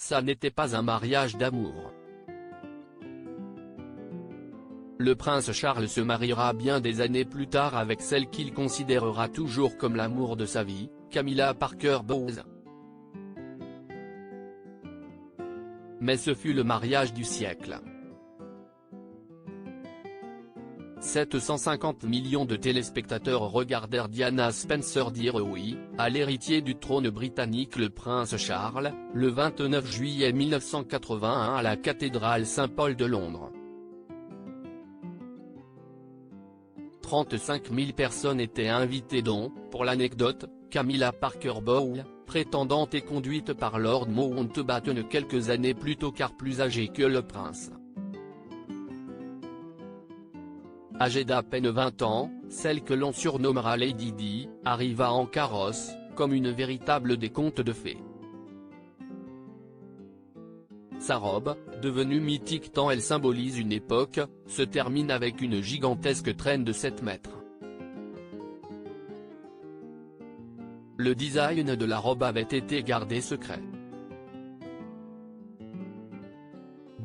ça n'était pas un mariage d'amour. Le prince Charles se mariera bien des années plus tard avec celle qu'il considérera toujours comme l'amour de sa vie, Camilla Parker Bowles. Mais ce fut le mariage du siècle. 750 millions de téléspectateurs regardèrent Diana Spencer dire oui à l'héritier du trône britannique le prince Charles, le 29 juillet 1981 à la cathédrale Saint-Paul de Londres. 35 000 personnes étaient invitées dont, pour l'anecdote, Camilla Parker Bowles, prétendante et conduite par Lord Mountbatten quelques années plus tôt car plus âgée que le prince. Âgée d'à peine 20 ans, celle que l'on surnommera Lady Di, arriva en carrosse, comme une véritable des contes de fées. Sa robe, devenue mythique tant elle symbolise une époque, se termine avec une gigantesque traîne de 7 mètres. Le design de la robe avait été gardé secret.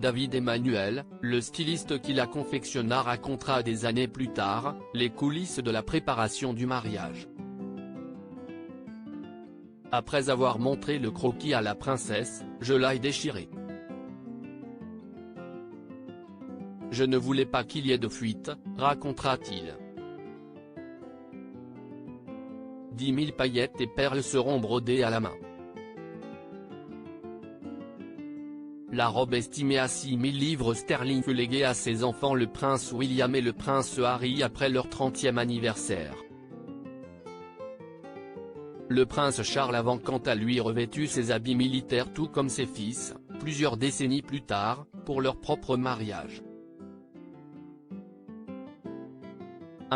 David Emmanuel, le styliste qui la confectionna racontera des années plus tard, les coulisses de la préparation du mariage. Après avoir montré le croquis à la princesse, je l'ai déchiré. Je ne voulais pas qu'il y ait de fuite, racontera-t-il. 10 000 paillettes et perles seront brodées à la main. La robe estimée à 6 000 livres sterling fut léguée à ses enfants le prince William et le prince Harry après leur 30e anniversaire. Le prince Charles avant quant à lui revêtu ses habits militaires tout comme ses fils, plusieurs décennies plus tard, pour leur propre mariage.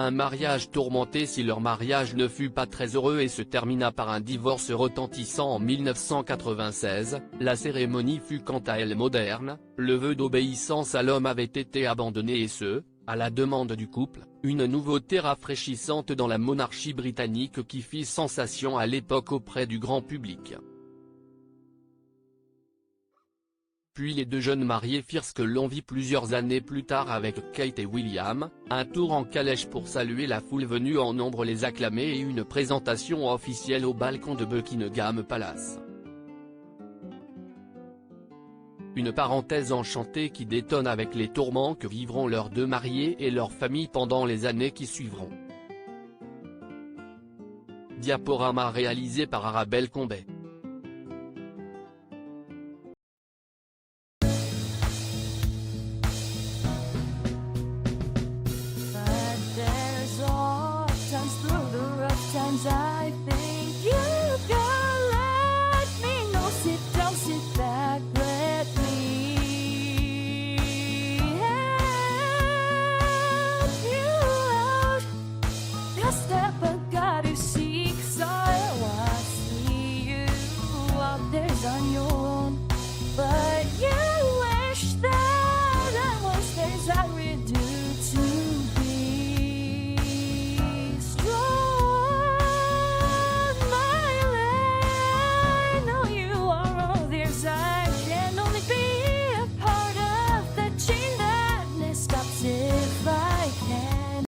Un mariage tourmenté si leur mariage ne fut pas très heureux et se termina par un divorce retentissant en 1996, la cérémonie fut quant à elle moderne, le vœu d'obéissance à l'homme avait été abandonné et ce, à la demande du couple, une nouveauté rafraîchissante dans la monarchie britannique qui fit sensation à l'époque auprès du grand public. Puis les deux jeunes mariés firent ce que l'on vit plusieurs années plus tard avec Kate et William, un tour en calèche pour saluer la foule venue en nombre les acclamer et une présentation officielle au balcon de Buckingham Palace. Une parenthèse enchantée qui détonne avec les tourments que vivront leurs deux mariés et leurs familles pendant les années qui suivront. Diaporama réalisé par Arabelle Combet.